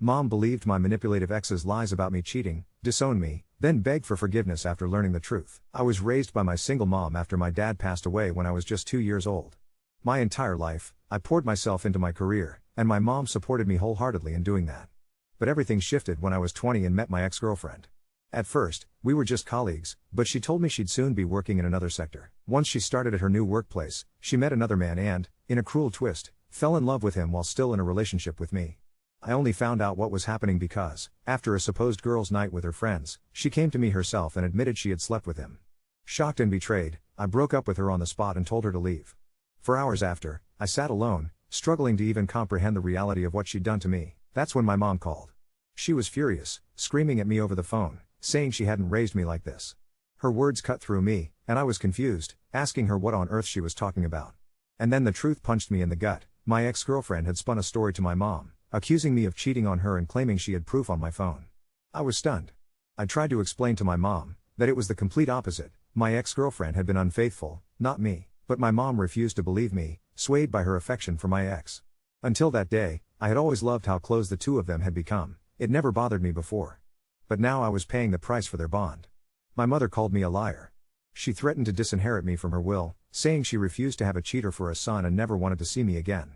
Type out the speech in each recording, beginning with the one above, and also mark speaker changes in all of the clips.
Speaker 1: Mom believed my manipulative ex's lies about me cheating, disowned me, then begged for forgiveness after learning the truth. I was raised by my single mom after my dad passed away when I was just 2 years old. My entire life, I poured myself into my career, and my mom supported me wholeheartedly in doing that. But everything shifted when I was 20 and met my ex-girlfriend. At first, we were just colleagues, but she told me she'd soon be working in another sector. Once she started at her new workplace, she met another man and, in a cruel twist, fell in love with him while still in a relationship with me. I only found out what was happening because, after a supposed girls' night with her friends, she came to me herself and admitted she had slept with him. Shocked and betrayed, I broke up with her on the spot and told her to leave. For hours after, I sat alone, struggling to even comprehend the reality of what she'd done to me. That's when my mom called. She was furious, screaming at me over the phone, saying she hadn't raised me like this. Her words cut through me, and I was confused, asking her what on earth she was talking about. And then the truth punched me in the gut. My ex-girlfriend had spun a story to my mom, accusing me of cheating on her and claiming she had proof on my phone. I was stunned. I tried to explain to my mom that it was the complete opposite. My ex-girlfriend had been unfaithful, not me, but my mom refused to believe me, swayed by her affection for my ex. Until that day, I had always loved how close the two of them had become. It never bothered me before. But now I was paying the price for their bond. My mother called me a liar. She threatened to disinherit me from her will, saying she refused to have a cheater for a son and never wanted to see me again.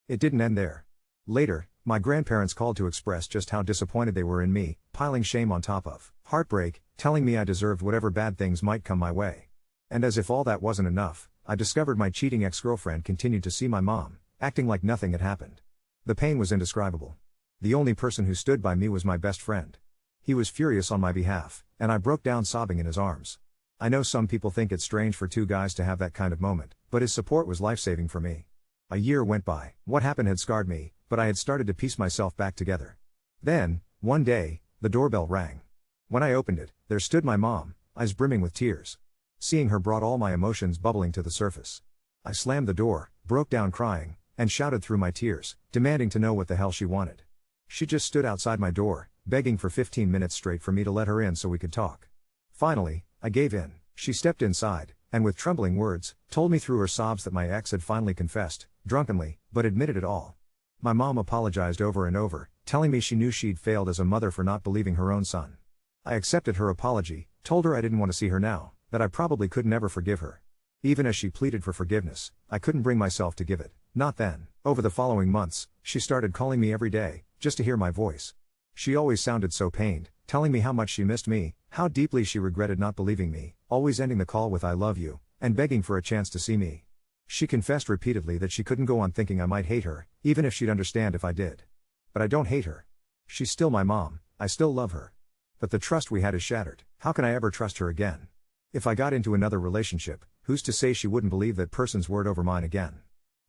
Speaker 1: It didn't end there. Later, my grandparents called to express just how disappointed they were in me, piling shame on top of heartbreak, telling me I deserved whatever bad things might come my way. And as if all that wasn't enough, I discovered my cheating ex-girlfriend continued to see my mom, acting like nothing had happened. The pain was indescribable. The only person who stood by me was my best friend. He was furious on my behalf, and I broke down sobbing in his arms. I know some people think it's strange for two guys to have that kind of moment, but his support was life-saving for me. A year went by. What happened had scarred me, but I had started to piece myself back together. Then, one day, the doorbell rang. When I opened it, there stood my mom, eyes brimming with tears. Seeing her brought all my emotions bubbling to the surface. I slammed the door, broke down crying, and shouted through my tears, demanding to know what the hell she wanted. She just stood outside my door, begging for 15 minutes straight for me to let her in so we could talk. Finally, I gave in. She stepped inside, and with trembling words, told me through her sobs that my ex had finally confessed, drunkenly, but admitted it all. My mom apologized over and over, telling me she knew she'd failed as a mother for not believing her own son. I accepted her apology, told her I didn't want to see her now, that I probably could never forgive her. Even as she pleaded for forgiveness, I couldn't bring myself to give it, not then. Over the following months, she started calling me every day, just to hear my voice. She always sounded so pained, telling me how much she missed me, how deeply she regretted not believing me, always ending the call with "I love you," and begging for a chance to see me. She confessed repeatedly that she couldn't go on thinking I might hate her, even if she'd understand if I did. But I don't hate her. She's still my mom, I still love her. But the trust we had is shattered. How can I ever trust her again? If I got into another relationship, who's to say she wouldn't believe that person's word over mine again?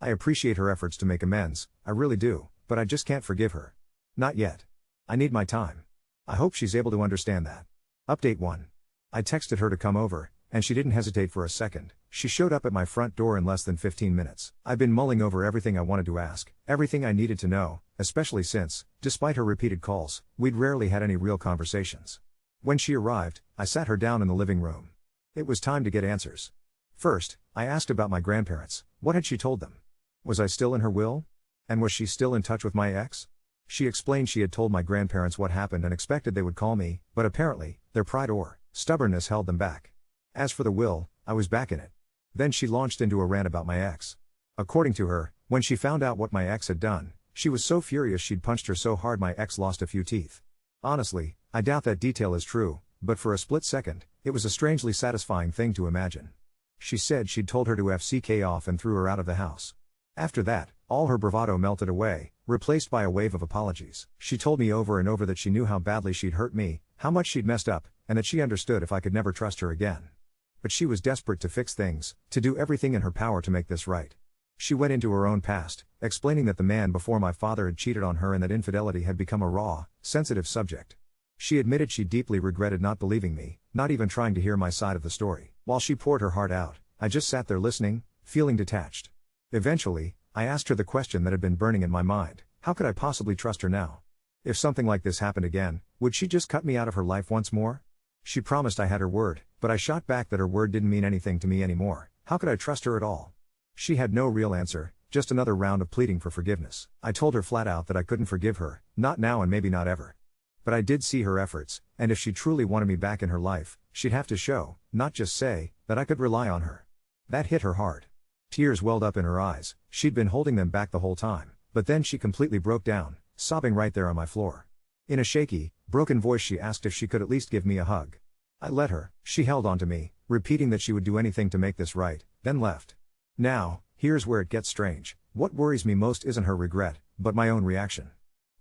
Speaker 1: I appreciate her efforts to make amends, I really do, but I just can't forgive her. Not yet. I need my time. I hope she's able to understand that. Update 1. I texted her to come over, and she didn't hesitate for a second. She showed up at my front door in less than 15 minutes. I've been mulling over everything I wanted to ask, everything I needed to know, especially since, despite her repeated calls, we'd rarely had any real conversations. When she arrived, I sat her down in the living room. It was time to get answers. First, I asked about my grandparents. What had she told them? Was I still in her will? And was she still in touch with my ex? She explained she had told my grandparents what happened and expected they would call me, but apparently, their pride or stubbornness held them back. As for the will, I was back in it. Then she launched into a rant about my ex. According to her, when she found out what my ex had done, she was so furious she'd punched her so hard my ex lost a few teeth. Honestly, I doubt that detail is true, but for a split second, it was a strangely satisfying thing to imagine. She said she'd told her to FCK off and threw her out of the house. After that, all her bravado melted away, replaced by a wave of apologies. She told me over and over that she knew how badly she'd hurt me, how much she'd messed up, and that she understood if I could never trust her again. But she was desperate to fix things, to do everything in her power to make this right. She went into her own past, explaining that the man before my father had cheated on her and that infidelity had become a raw, sensitive subject. She admitted she deeply regretted not believing me, not even trying to hear my side of the story. While she poured her heart out, I just sat there listening, feeling detached. Eventually, I asked her the question that had been burning in my mind. How could I possibly trust her now? If something like this happened again, would she just cut me out of her life once more? She promised I had her word, but I shot back that her word didn't mean anything to me anymore. How could I trust her at all? She had no real answer, just another round of pleading for forgiveness. I told her flat out that I couldn't forgive her, not now and maybe not ever. But I did see her efforts, and if she truly wanted me back in her life, she'd have to show, not just say, that I could rely on her. That hit her hard. Tears welled up in her eyes, she'd been holding them back the whole time, but then she completely broke down, sobbing right there on my floor. In a shaky, broken voice she asked if she could at least give me a hug. I let her, she held on to me, repeating that she would do anything to make this right, then left. Now, here's where it gets strange. What worries me most isn't her regret, but my own reaction.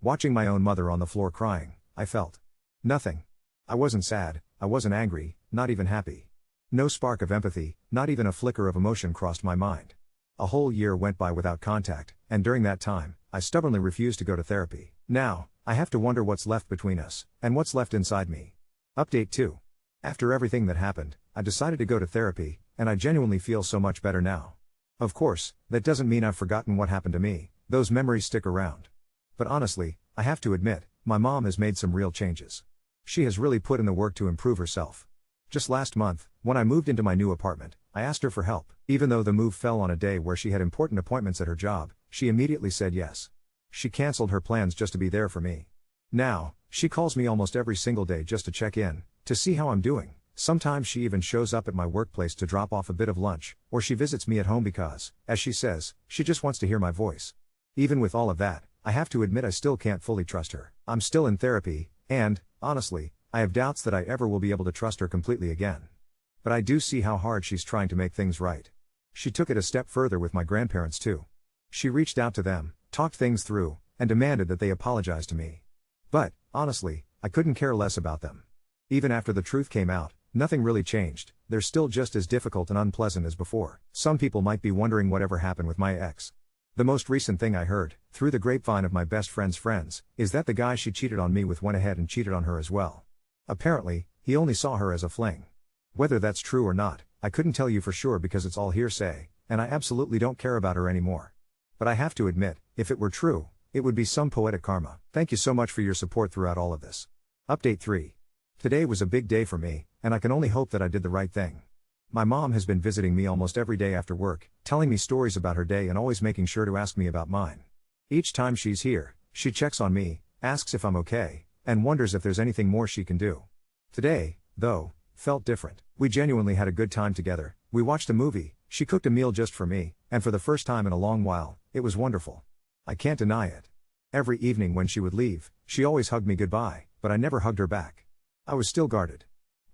Speaker 1: Watching my own mother on the floor crying, I felt nothing. I wasn't sad, I wasn't angry, not even happy. No spark of empathy, not even a flicker of emotion crossed my mind. A whole year went by without contact, and during that time, I stubbornly refused to go to therapy. Now, I have to wonder what's left between us, and what's left inside me. Update 2. After everything that happened, I decided to go to therapy, and I genuinely feel so much better now. Of course, that doesn't mean I've forgotten what happened to me, those memories stick around. But honestly, I have to admit, my mom has made some real changes. She has really put in the work to improve herself. Just last month, when I moved into my new apartment, I asked her for help. Even though the move fell on a day where she had important appointments at her job, she immediately said yes. She canceled her plans just to be there for me. Now, she calls me almost every single day just to check in, to see how I'm doing. Sometimes she even shows up at my workplace to drop off a bit of lunch, or she visits me at home because, as she says, she just wants to hear my voice. Even with all of that, I have to admit I still can't fully trust her. I'm still in therapy, and, honestly, I have doubts that I ever will be able to trust her completely again. But I do see how hard she's trying to make things right. She took it a step further with my grandparents too. She reached out to them, talked things through, and demanded that they apologize to me. But, honestly, I couldn't care less about them. Even after the truth came out, nothing really changed. They're still just as difficult and unpleasant as before. Some people might be wondering whatever happened with my ex. The most recent thing I heard, through the grapevine of my best friend's friends, is that the guy she cheated on me with went ahead and cheated on her as well. Apparently, he only saw her as a fling. Whether that's true or not, I couldn't tell you for sure because it's all hearsay, and I absolutely don't care about her anymore. But I have to admit, if it were true, it would be some poetic karma. Thank you so much for your support throughout all of this. Update 3. Today was a big day for me, and I can only hope that I did the right thing. My mom has been visiting me almost every day after work, telling me stories about her day and always making sure to ask me about mine. Each time she's here, she checks on me, asks if I'm okay, and wonders if there's anything more she can do. Today, though, felt different. We genuinely had a good time together. We watched a movie, she cooked a meal just for me, and for the first time in a long while, it was wonderful. I can't deny it. Every evening when she would leave, she always hugged me goodbye, but I never hugged her back. I was still guarded.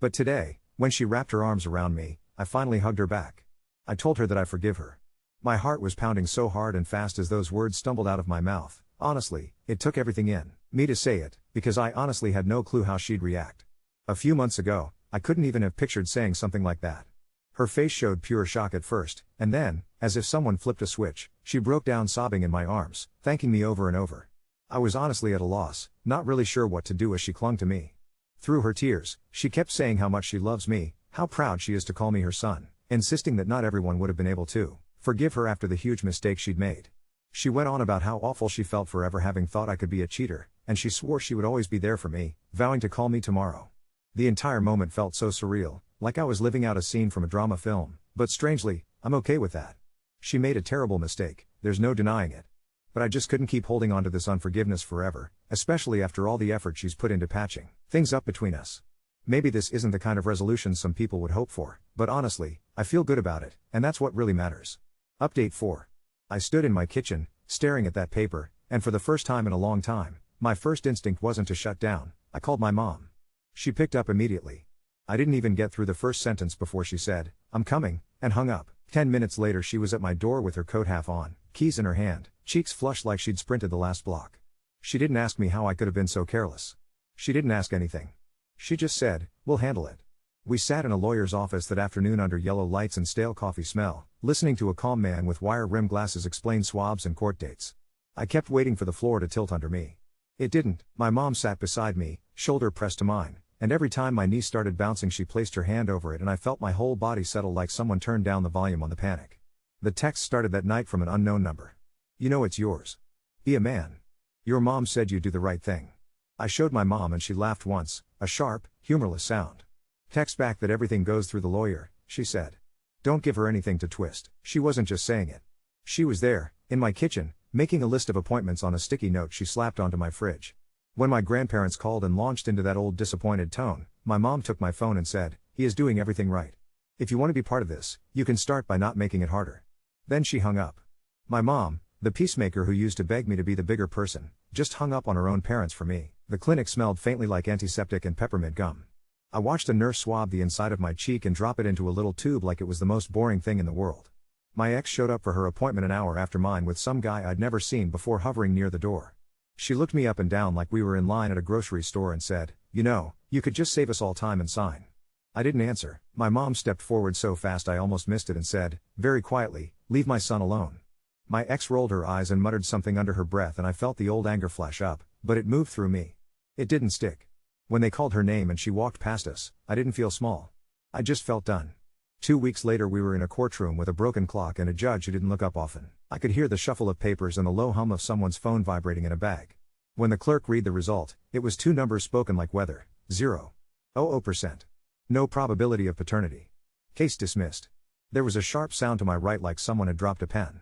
Speaker 1: But today, when she wrapped her arms around me, I finally hugged her back. I told her that I forgive her. My heart was pounding so hard and fast as those words stumbled out of my mouth. Honestly, it took everything in me to say it, because I honestly had no clue how she'd react. A few months ago, I couldn't even have pictured saying something like that. Her face showed pure shock at first, and then, as if someone flipped a switch, she broke down sobbing in my arms, thanking me over and over. I was honestly at a loss, not really sure what to do as she clung to me. Through her tears, she kept saying how much she loves me, how proud she is to call me her son, insisting that not everyone would have been able to forgive her after the huge mistake she'd made. She went on about how awful she felt for ever having thought I could be a cheater, and she swore she would always be there for me, vowing to call me tomorrow. The entire moment felt so surreal, like I was living out a scene from a drama film, but strangely, I'm okay with that. She made a terrible mistake, there's no denying it. But I just couldn't keep holding on to this unforgiveness forever, especially after all the effort she's put into patching things up between us. Maybe this isn't the kind of resolution some people would hope for, but honestly, I feel good about it, and that's what really matters. Update 4. I stood in my kitchen, staring at that paper, and for the first time in a long time, my first instinct wasn't to shut down. I called my mom. She picked up immediately. I didn't even get through the first sentence before she said, "I'm coming," and hung up. 10 minutes later she was at my door with her coat half on, keys in her hand, cheeks flushed like she'd sprinted the last block. She didn't ask me how I could have been so careless. She didn't ask anything. She just said, "We'll handle it." We sat in a lawyer's office that afternoon under yellow lights and stale coffee smell, listening to a calm man with wire-rimmed glasses explain swabs and court dates. I kept waiting for the floor to tilt under me. It didn't. My mom sat beside me, shoulder pressed to mine, and every time my knee started bouncing she placed her hand over it and I felt my whole body settle like someone turned down the volume on the panic. The text started that night from an unknown number. "You know it's yours. Be a man. Your mom said you'd do the right thing." I showed my mom and she laughed once, a sharp, humorless sound. "Text back that everything goes through the lawyer," she said. "Don't give her anything to twist." She wasn't just saying it. She was there, in my kitchen, making a list of appointments on a sticky note she slapped onto my fridge. When my grandparents called and launched into that old disappointed tone, my mom took my phone and said, "He is doing everything right. If you want to be part of this, you can start by not making it harder." Then she hung up. My mom, the peacemaker who used to beg me to be the bigger person, just hung up on her own parents for me. The clinic smelled faintly like antiseptic and peppermint gum. I watched a nurse swab the inside of my cheek and drop it into a little tube like it was the most boring thing in the world. My ex showed up for her appointment an hour after mine with some guy I'd never seen before hovering near the door. She looked me up and down like we were in line at a grocery store and said, "You know, you could just save us all time and sign." I didn't answer. My mom stepped forward so fast I almost missed it and said, very quietly, "Leave my son alone." My ex rolled her eyes and muttered something under her breath and I felt the old anger flash up, but it moved through me. It didn't stick. When they called her name and she walked past us, I didn't feel small. I just felt done. 2 weeks later we were in a courtroom with a broken clock and a judge who didn't look up often. I could hear the shuffle of papers and the low hum of someone's phone vibrating in a bag. When the clerk read the result, it was 2 numbers spoken like weather, 0.00%. No probability of paternity. Case dismissed. There was a sharp sound to my right like someone had dropped a pen.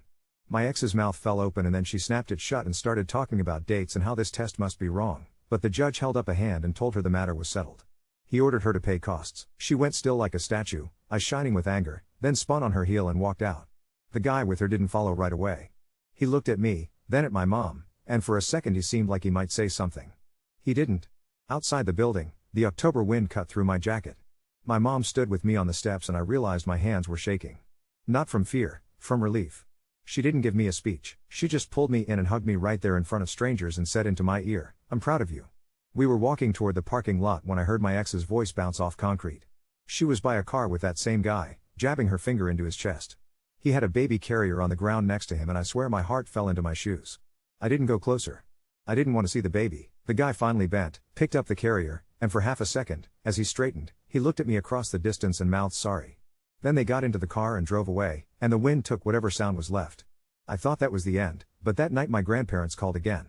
Speaker 1: My ex's mouth fell open and then she snapped it shut and started talking about dates and how this test must be wrong, but the judge held up a hand and told her the matter was settled. He ordered her to pay costs. She went still like a statue, eyes shining with anger, then spun on her heel and walked out. The guy with her didn't follow right away. He looked at me, then at my mom, and for a second he seemed like he might say something. He didn't. Outside the building, the October wind cut through my jacket. My mom stood with me on the steps and I realized my hands were shaking. Not from fear, from relief. She didn't give me a speech, she just pulled me in and hugged me right there in front of strangers and said into my ear, "I'm proud of you." We were walking toward the parking lot when I heard my ex's voice bounce off concrete. She was by a car with that same guy, jabbing her finger into his chest. He had a baby carrier on the ground next to him and I swear my heart fell into my shoes. I didn't go closer. I didn't want to see the baby. The guy finally bent, picked up the carrier, and for half a second, as he straightened, he looked at me across the distance and mouthed sorry. Then they got into the car and drove away, and the wind took whatever sound was left. I thought that was the end, but that night my grandparents called again.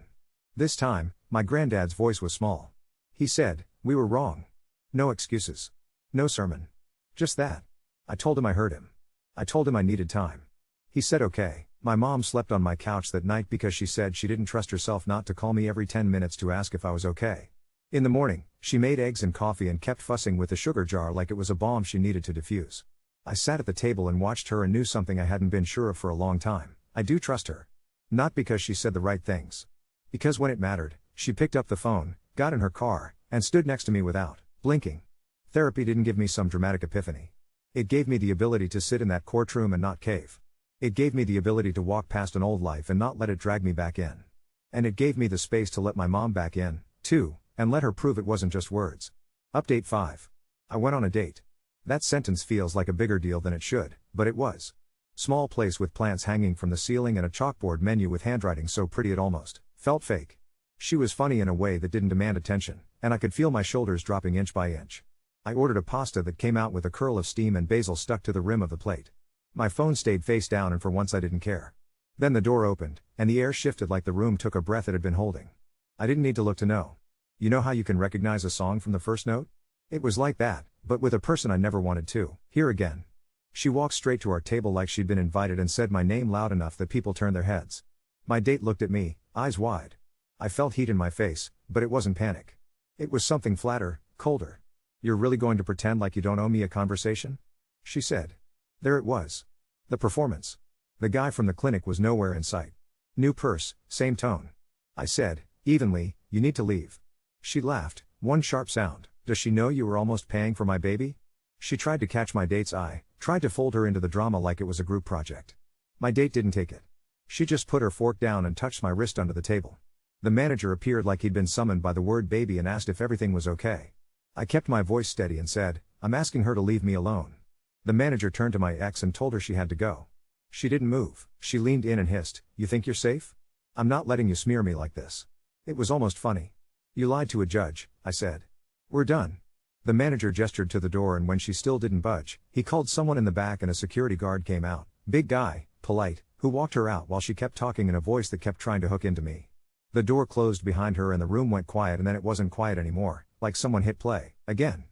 Speaker 1: This time, my granddad's voice was small. He said, "We were wrong. No excuses. No sermon. Just that." I told him I heard him. I told him I needed time. He said okay. My mom slept on my couch that night because she said she didn't trust herself not to call me every 10 minutes to ask if I was okay. In the morning, she made eggs and coffee and kept fussing with the sugar jar like it was a bomb she needed to defuse. I sat at the table and watched her and knew something I hadn't been sure of for a long time. I do trust her. Not because she said the right things. Because when it mattered, she picked up the phone, got in her car, and stood next to me without blinking. Therapy didn't give me some dramatic epiphany. It gave me the ability to sit in that courtroom and not cave. It gave me the ability to walk past an old life and not let it drag me back in. And it gave me the space to let my mom back in, too, and let her prove it wasn't just words. Update 5. I went on a date. That sentence feels like a bigger deal than it should, but it was. Small place with plants hanging from the ceiling and a chalkboard menu with handwriting so pretty it almost felt fake. She was funny in a way that didn't demand attention, and I could feel my shoulders dropping inch by inch. I ordered a pasta that came out with a curl of steam and basil stuck to the rim of the plate. My phone stayed face down and for once I didn't care. Then the door opened, and the air shifted like the room took a breath it had been holding. I didn't need to look to know. You know how you can recognize a song from the first note? It was like that, but with a person I never wanted to hear again. She walked straight to our table like she'd been invited and said my name loud enough that people turned their heads. My date looked at me, eyes wide. I felt heat in my face, but it wasn't panic. It was something flatter, colder. "You're really going to pretend like you don't owe me a conversation?" she said. There it was. The performance. The guy from the clinic was nowhere in sight. New purse, same tone. I said, evenly, "You need to leave." She laughed, one sharp sound. "Does she know you were almost paying for my baby?" She tried to catch my date's eye, tried to fold her into the drama like it was a group project. My date didn't take it. She just put her fork down and touched my wrist under the table. The manager appeared like he'd been summoned by the word baby and asked if everything was okay. I kept my voice steady and said, "I'm asking her to leave me alone." The manager turned to my ex and told her she had to go. She didn't move. She leaned in and hissed, "You think you're safe? I'm not letting you smear me like this." It was almost funny. "You lied to a judge," I said. "We're done." The manager gestured to the door and when she still didn't budge, he called someone in the back and a security guard came out, big guy, polite, who walked her out while she kept talking in a voice that kept trying to hook into me. The door closed behind her and the room went quiet and then it wasn't quiet anymore, like someone hit play, again.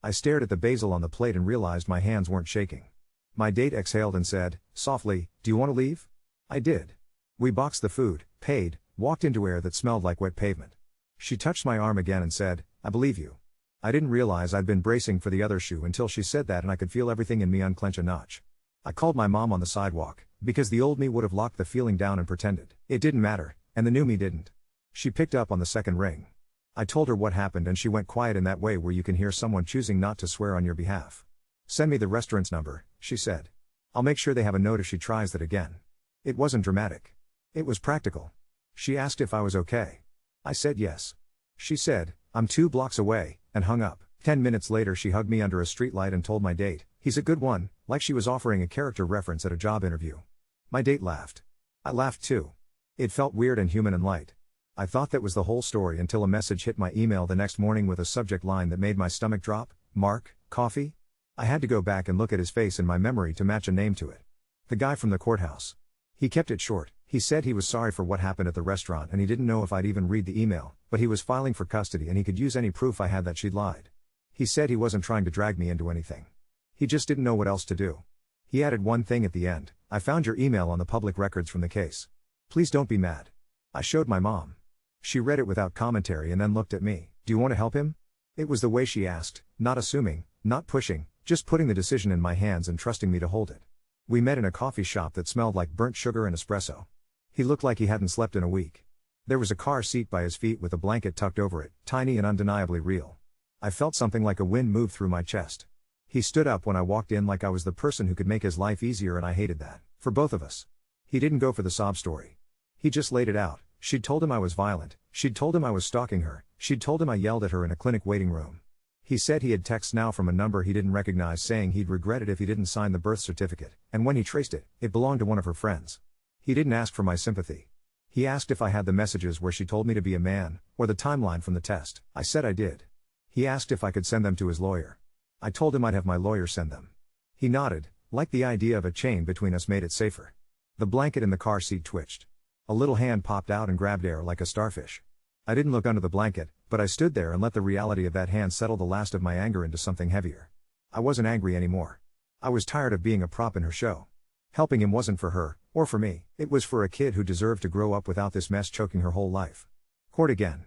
Speaker 1: I stared at the basil on the plate and realized my hands weren't shaking. My date exhaled and said, softly, "Do you want to leave?" I did. We boxed the food, paid, walked into air that smelled like wet pavement. She touched my arm again and said, "I believe you." I didn't realize I'd been bracing for the other shoe until she said that, and I could feel everything in me unclench a notch. I called my mom on the sidewalk, because the old me would have locked the feeling down and pretended it didn't matter, and the new me didn't. She picked up on the second ring. I told her what happened and she went quiet in that way where you can hear someone choosing not to swear on your behalf. "Send me the restaurant's number," she said. "I'll make sure they have a note if she tries that again." It wasn't dramatic. It was practical. She asked if I was okay. I said yes. She said, "I'm 2 blocks away," and hung up. 10 minutes later she hugged me under a streetlight and told my date, "He's a good one," like she was offering a character reference at a job interview. My date laughed. I laughed too. It felt weird and human and light. I thought that was the whole story until a message hit my email the next morning with a subject line that made my stomach drop. "Mark, coffee?" I had to go back and look at his face in my memory to match a name to it. The guy from the courthouse. He kept it short. He said he was sorry for what happened at the restaurant and he didn't know if I'd even read the email, but he was filing for custody and he could use any proof I had that she'd lied. He said he wasn't trying to drag me into anything. He just didn't know what else to do. He added one thing at the end: "I found your email on the public records from the case. Please don't be mad." I showed my mom. She read it without commentary and then looked at me. "Do you want to help him?" It was the way she asked, not assuming, not pushing, just putting the decision in my hands and trusting me to hold it. We met in a coffee shop that smelled like burnt sugar and espresso. He looked like he hadn't slept in a week. There was a car seat by his feet with a blanket tucked over it, tiny and undeniably real. I felt something like a wind move through my chest. He stood up when I walked in like I was the person who could make his life easier, and I hated that. For both of us. He didn't go for the sob story. He just laid it out. She'd told him I was violent. She'd told him I was stalking her. She'd told him I yelled at her in a clinic waiting room. He said he had texts now from a number he didn't recognize saying he'd regret it if he didn't sign the birth certificate, and when he traced it, it belonged to one of her friends. He didn't ask for my sympathy. He asked if I had the messages where she told me to be a man, or the timeline from the test. I said I did. He asked if I could send them to his lawyer. I told him I'd have my lawyer send them. He nodded, like the idea of a chain between us made it safer. The blanket in the car seat twitched. A little hand popped out and grabbed air like a starfish. I didn't look under the blanket, but I stood there and let the reality of that hand settle the last of my anger into something heavier. I wasn't angry anymore. I was tired of being a prop in her show. Helping him wasn't for her, or for me. It was for a kid who deserved to grow up without this mess choking her whole life. Court again.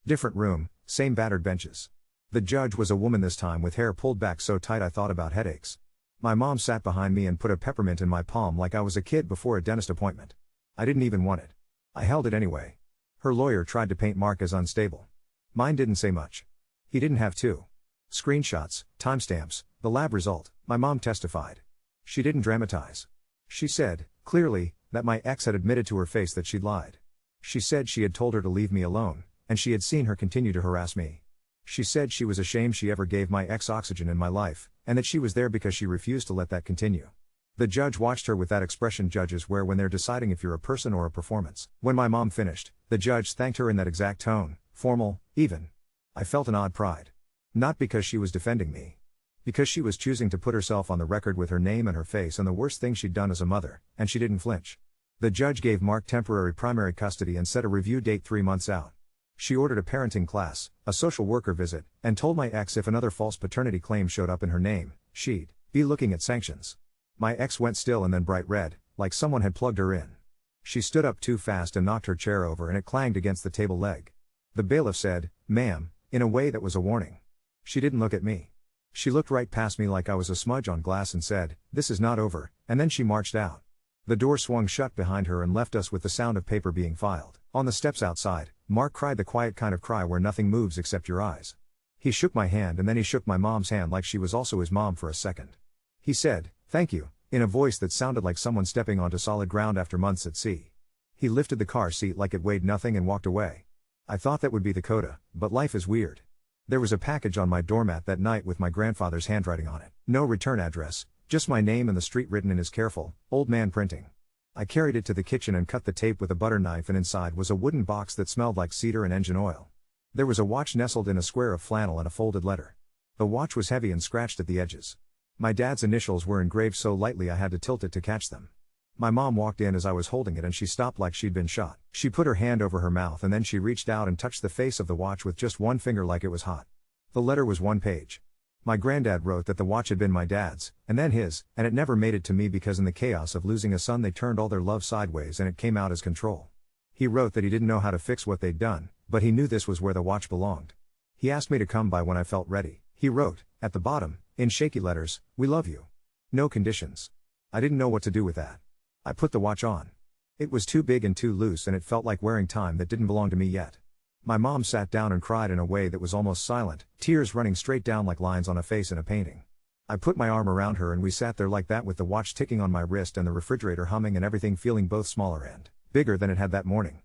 Speaker 1: Different room, same battered benches. The judge was a woman this time with hair pulled back so tight I thought about headaches. My mom sat behind me and put a peppermint in my palm like I was a kid before a dentist appointment. I didn't even want it. I held it anyway. Her lawyer tried to paint Mark as unstable. Mine didn't say much. He didn't have to. Screenshots, timestamps, the lab result. My mom testified. She didn't dramatize. She said, clearly, that my ex had admitted to her face that she'd lied. She said she had told her to leave me alone, and she had seen her continue to harass me. She said she was ashamed she ever gave my ex oxygen in my life, and that she was there because she refused to let that continue. The judge watched her with that expression judges wear when they're deciding if you're a person or a performance. When my mom finished, the judge thanked her in that exact tone, formal, even. I felt an odd pride. Not because she was defending me. Because she was choosing to put herself on the record with her name and her face and the worst thing she'd done as a mother, and she didn't flinch. The judge gave Mark temporary primary custody and set a review date 3 months out. She ordered a parenting class, a social worker visit, and told my ex if another false paternity claim showed up in her name, she'd be looking at sanctions. My ex went still and then bright red, like someone had plugged her in. She stood up too fast and knocked her chair over and it clanged against the table leg. The bailiff said, "Ma'am," in a way that was a warning. She didn't look at me. She looked right past me like I was a smudge on glass and said, "This is not over," and then she marched out. The door swung shut behind her and left us with the sound of paper being filed. On the steps outside, Mark cried the quiet kind of cry where nothing moves except your eyes. He shook my hand and then he shook my mom's hand like she was also his mom for a second. He said, "Thank you," in a voice that sounded like someone stepping onto solid ground after months at sea. He lifted the car seat like it weighed nothing and walked away. I thought that would be the coda, but life is weird. There was a package on my doormat that night with my grandfather's handwriting on it. No return address, just my name and the street written in his careful, old man printing. I carried it to the kitchen and cut the tape with a butter knife, and inside was a wooden box that smelled like cedar and engine oil. There was a watch nestled in a square of flannel and a folded letter. The watch was heavy and scratched at the edges. My dad's initials were engraved so lightly I had to tilt it to catch them. My mom walked in as I was holding it and she stopped like she'd been shot. She put her hand over her mouth and then she reached out and touched the face of the watch with just one finger like it was hot. The letter was 1 page. My granddad wrote that the watch had been my dad's, and then his, and it never made it to me because in the chaos of losing a son they turned all their love sideways and it came out as control. He wrote that he didn't know how to fix what they'd done, but he knew this was where the watch belonged. He asked me to come by when I felt ready. He wrote, at the bottom, in shaky letters, "We love you. No conditions." I didn't know what to do with that. I put the watch on. It was too big and too loose and it felt like wearing time that didn't belong to me yet. My mom sat down and cried in a way that was almost silent, tears running straight down like lines on a face in a painting. I put my arm around her and we sat there like that with the watch ticking on my wrist and the refrigerator humming and everything feeling both smaller and bigger than it had that morning.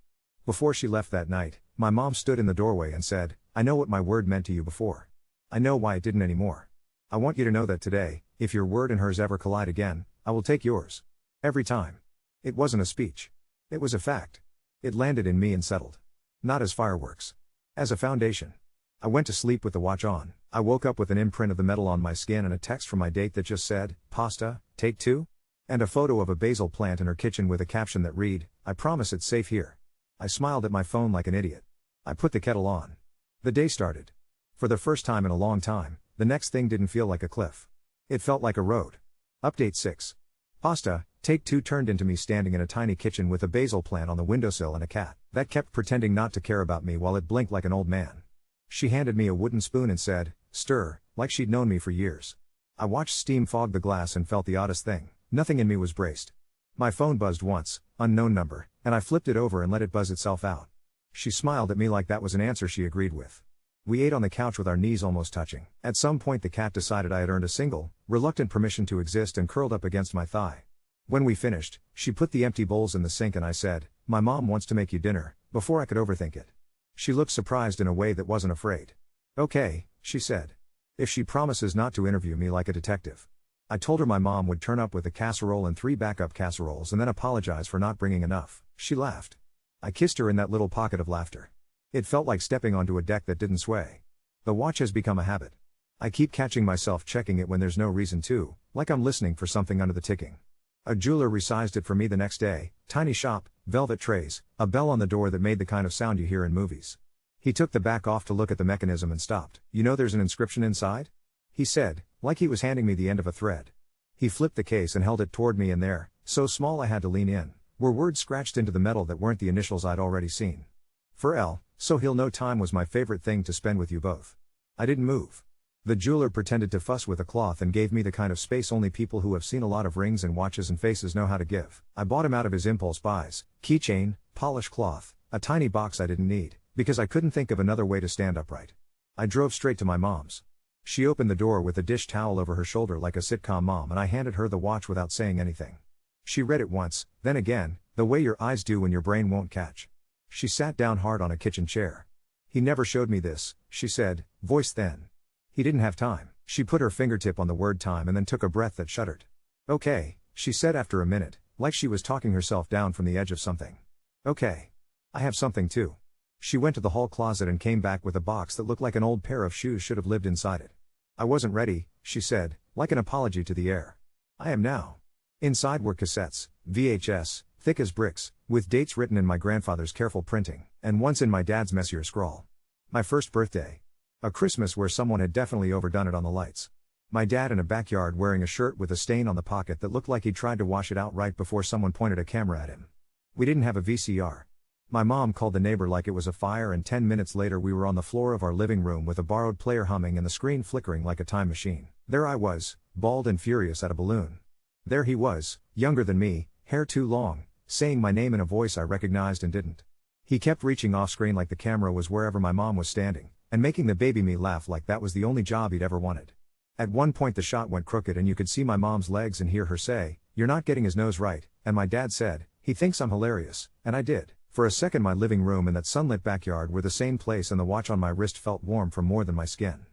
Speaker 1: Before she left that night, my mom stood in the doorway and said, "I know what my word meant to you before. I know why it didn't anymore. I want you to know that today, if your word and hers ever collide again, I will take yours. Every time." It wasn't a speech. It was a fact. It landed in me and settled. Not as fireworks. As a foundation. I went to sleep with the watch on. I woke up with an imprint of the metal on my skin and a text from my date that just said, "Pasta, take 2?" And a photo of a basil plant in her kitchen with a caption that read, "I promise it's safe here." I smiled at my phone like an idiot. I put the kettle on. The day started. For the first time in a long time, the next thing didn't feel like a cliff. It felt like a road. Update 6. Pasta, take 2 turned into me standing in a tiny kitchen with a basil plant on the windowsill and a cat that kept pretending not to care about me while it blinked like an old man. She handed me a wooden spoon and said, "Stir," like she'd known me for years. I watched steam fog the glass and felt the oddest thing. Nothing in me was braced. My phone buzzed once, unknown number, and I flipped it over and let it buzz itself out. She smiled at me like that was an answer she agreed with. We ate on the couch with our knees almost touching. At some point the cat decided I had earned a single, reluctant permission to exist and curled up against my thigh. When we finished, she put the empty bowls in the sink and I said, "My mom wants to make you dinner," before I could overthink it. She looked surprised in a way that wasn't afraid. "Okay," she said. "If she promises not to interview me like a detective." I told her my mom would turn up with a casserole and 3 backup casseroles and then apologize for not bringing enough. She laughed. I kissed her in that little pocket of laughter. It felt like stepping onto a deck that didn't sway. The watch has become a habit. I keep catching myself checking it when there's no reason to, like I'm listening for something under the ticking. A jeweler resized it for me the next day, tiny shop, velvet trays, a bell on the door that made the kind of sound you hear in movies. He took the back off to look at the mechanism and stopped. "You know there's an inscription inside?" he said, like he was handing me the end of a thread. He flipped the case and held it toward me and there, so small I had to lean in, were words scratched into the metal that weren't the initials I'd already seen. "For L, so he'll know time was my favorite thing to spend with you both." I didn't move. The jeweler pretended to fuss with a cloth and gave me the kind of space only people who have seen a lot of rings and watches and faces know how to give. I bought him out of his impulse buys, keychain, polished cloth, a tiny box I didn't need, because I couldn't think of another way to stand upright. I drove straight to my mom's. She opened the door with a dish towel over her shoulder like a sitcom mom and I handed her the watch without saying anything. She read it once, then again, the way your eyes do when your brain won't catch. She sat down hard on a kitchen chair. "He never showed me this," she said, voice thin. "He didn't have time." She put her fingertip on the word time and then took a breath that shuddered. "Okay," she said after a minute, like she was talking herself down from the edge of something. "Okay. I have something too." She went to the hall closet and came back with a box that looked like an old pair of shoes should have lived inside it. "I wasn't ready," she said, like an apology to the air. "I am now." Inside were cassettes, VHS, thick as bricks, with dates written in my grandfather's careful printing, and once in my dad's messier scrawl. My first birthday. A Christmas where someone had definitely overdone it on the lights. My dad in a backyard wearing a shirt with a stain on the pocket that looked like he tried to wash it out right before someone pointed a camera at him. We didn't have a VCR. My mom called the neighbor like it was a fire and 10 minutes later we were on the floor of our living room with a borrowed player humming and the screen flickering like a time machine. There I was, bald and furious at a balloon. There he was, younger than me, hair too long, saying my name in a voice I recognized and didn't. He kept reaching off screen like the camera was wherever my mom was standing, and making the baby me laugh like that was the only job he'd ever wanted. At one point the shot went crooked and you could see my mom's legs and hear her say, "You're not getting his nose right," and my dad said, "He thinks I'm hilarious," and I did. For a second my living room and that sunlit backyard were the same place and the watch on my wrist felt warm from more than my skin.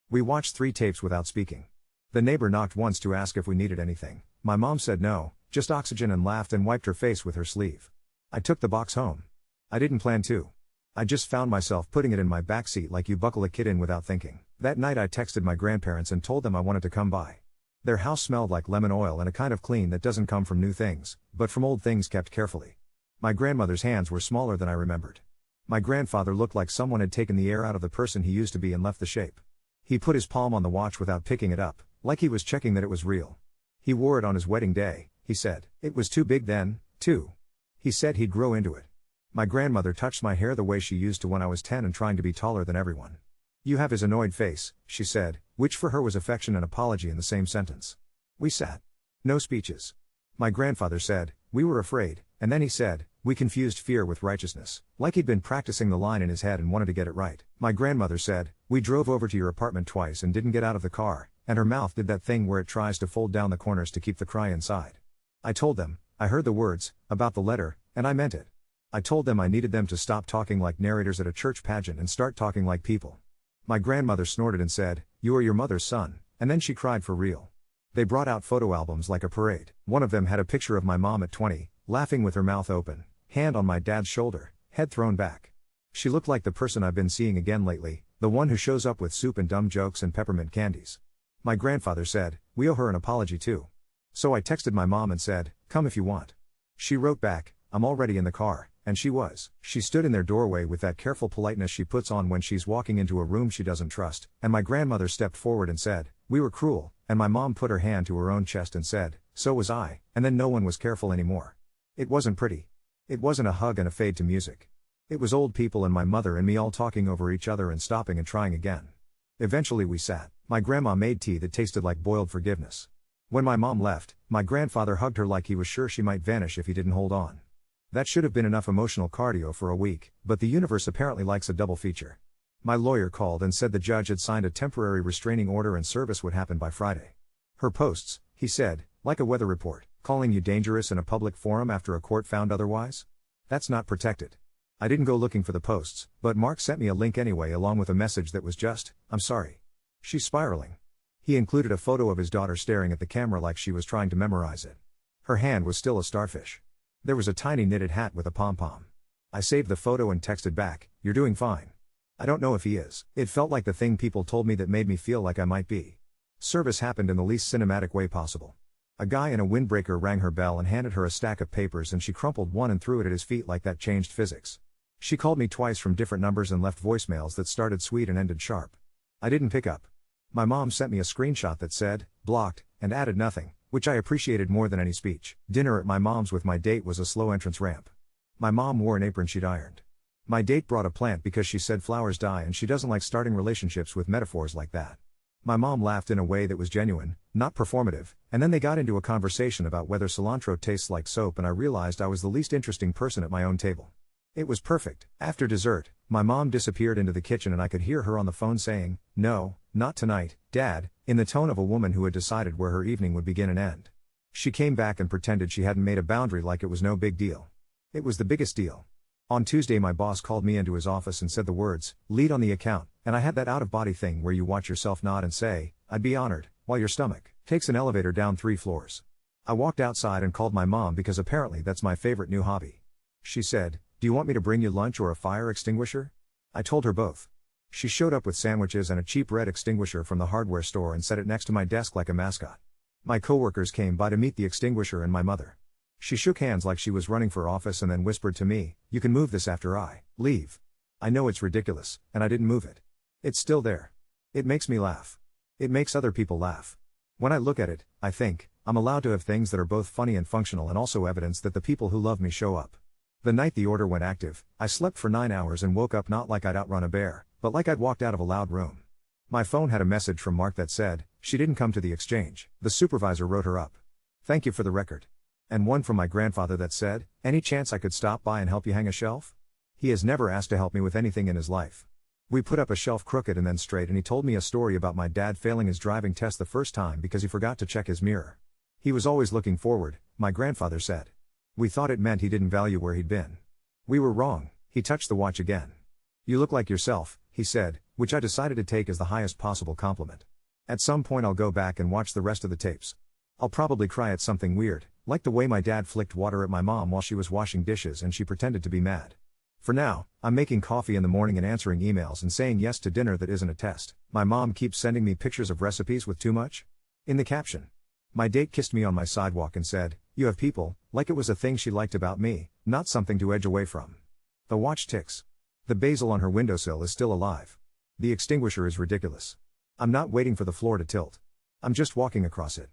Speaker 1: We watched 3 tapes without speaking. The neighbor knocked once to ask if we needed anything. My mom said no, just oxygen, and laughed and wiped her face with her sleeve. I took the box home. I didn't plan to. I just found myself putting it in my backseat like you buckle a kid in without thinking. That night I texted my grandparents and told them I wanted to come by. Their house smelled like lemon oil and a kind of clean that doesn't come from new things, but from old things kept carefully. My grandmother's hands were smaller than I remembered. My grandfather looked like someone had taken the air out of the person he used to be and left the shape. He put his palm on the watch without picking it up, like he was checking that it was real. He wore it on his wedding day, he said. It was too big then, too. He said he'd grow into it. My grandmother touched my hair the way she used to when I was 10 and trying to be taller than everyone. You have his annoyed face, she said, which for her was affection and apology in the same sentence. We sat. No speeches. My grandfather said, we were afraid, and then he said, we confused fear with righteousness, like he'd been practicing the line in his head and wanted to get it right. My grandmother said, we drove over to your apartment twice and didn't get out of the car, and her mouth did that thing where it tries to fold down the corners to keep the cry inside. I told them, I heard the words, about the letter, and I meant it. I told them I needed them to stop talking like narrators at a church pageant and start talking like people. My grandmother snorted and said, you are your mother's son, and then she cried for real. They brought out photo albums like a parade. One of them had a picture of my mom at 20, laughing with her mouth open, hand on my dad's shoulder, head thrown back. She looked like the person I've been seeing again lately, the one who shows up with soup and dumb jokes and peppermint candies. My grandfather said, we owe her an apology too. So I texted my mom and said, come if you want. She wrote back, I'm already in the car, and she was. She stood in their doorway with that careful politeness she puts on when she's walking into a room she doesn't trust, and my grandmother stepped forward and said, we were cruel, and my mom put her hand to her own chest and said, so was I, and then no one was careful anymore. It wasn't pretty. It wasn't a hug and a fade to music. It was old people and my mother and me all talking over each other and stopping and trying again. Eventually we sat. My grandma made tea that tasted like boiled forgiveness. When my mom left, my grandfather hugged her like he was sure she might vanish if he didn't hold on. That should have been enough emotional cardio for a week, but the universe apparently likes a double feature. My lawyer called and said the judge had signed a temporary restraining order and service would happen by Friday. Her posts, he said, like a weather report, calling you dangerous in a public forum after a court found otherwise? That's not protected. I didn't go looking for the posts, but Mark sent me a link anyway along with a message that was just, I'm sorry. She's spiraling. He included a photo of his daughter staring at the camera like she was trying to memorize it. Her hand was still a starfish. There was a tiny knitted hat with a pom-pom. I saved the photo and texted back, you're doing fine. I don't know if he is. It felt like the thing people told me that made me feel like I might be. Service happened in the least cinematic way possible. A guy in a windbreaker rang her bell and handed her a stack of papers and she crumpled one and threw it at his feet like that changed physics. She called me twice from different numbers and left voicemails that started sweet and ended sharp. I didn't pick up. My mom sent me a screenshot that said, blocked, and added nothing, which I appreciated more than any speech. Dinner at my mom's with my date was a slow entrance ramp. My mom wore an apron she'd ironed. My date brought a plant because she said flowers die and she doesn't like starting relationships with metaphors like that. My mom laughed in a way that was genuine, not performative, and then they got into a conversation about whether cilantro tastes like soap and I realized I was the least interesting person at my own table. It was perfect. After dessert, my mom disappeared into the kitchen and I could hear her on the phone saying, no, not tonight, Dad, in the tone of a woman who had decided where her evening would begin and end. She came back and pretended she hadn't made a boundary like it was no big deal. It was the biggest deal. On Tuesday my boss called me into his office and said the words, lead on the account, and I had that out-of-body thing where you watch yourself nod and say, I'd be honored, while your stomach takes an elevator down 3 floors. I walked outside and called my mom because apparently that's my favorite new hobby. She said, do you want me to bring you lunch or a fire extinguisher? I told her both. She showed up with sandwiches and a cheap red extinguisher from the hardware store and set it next to my desk like a mascot. My coworkers came by to meet the extinguisher and my mother. She shook hands like she was running for office and then whispered to me, you can move this after I leave. I know it's ridiculous, and I didn't move it. It's still there. It makes me laugh. It makes other people laugh. When I look at it, I think, I'm allowed to have things that are both funny and functional and also evidence that the people who love me show up. The night the order went active, I slept for 9 hours and woke up not like I'd outrun a bear, but like I'd walked out of a loud room. My phone had a message from Mark that said, she didn't come to the exchange. The supervisor wrote her up. Thank you for the record. And one from my grandfather that said, any chance I could stop by and help you hang a shelf? He has never asked to help me with anything in his life. We put up a shelf crooked and then straight and he told me a story about my dad failing his driving test the first time because he forgot to check his mirror. He was always looking forward, my grandfather said. We thought it meant he didn't value where he'd been. We were wrong. He touched the watch again. You look like yourself, he said, which I decided to take as the highest possible compliment. At some point I'll go back and watch the rest of the tapes. I'll probably cry at something weird, like the way my dad flicked water at my mom while she was washing dishes and she pretended to be mad. For now, I'm making coffee in the morning and answering emails and saying yes to dinner that isn't a test. My mom keeps sending me pictures of recipes with too much. In the caption, my date kissed me on my sidewalk and said, you have people, like it was a thing she liked about me, not something to edge away from. The watch ticks. The basil on her windowsill is still alive. The extinguisher is ridiculous. I'm not waiting for the floor to tilt. I'm just walking across it.